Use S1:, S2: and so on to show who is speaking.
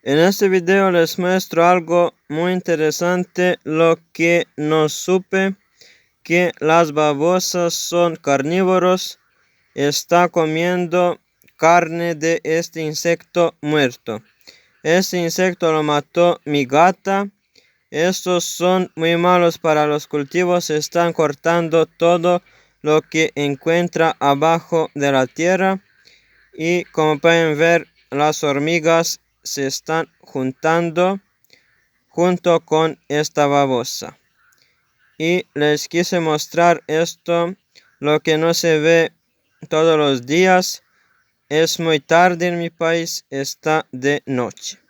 S1: En este video les muestro algo muy interesante, lo que no supe, que las babosas son carnívoros. Está comiendo carne de este insecto muerto. Este insecto lo mató mi gata. Estos son muy malos para los cultivos. Están cortando todo lo que encuentra abajo de la tierra. Y como pueden ver, las hormigas se están juntando junto con esta babosa. Y les quise mostrar esto, lo que no se ve todos los días. Es muy tarde en mi país, está de noche.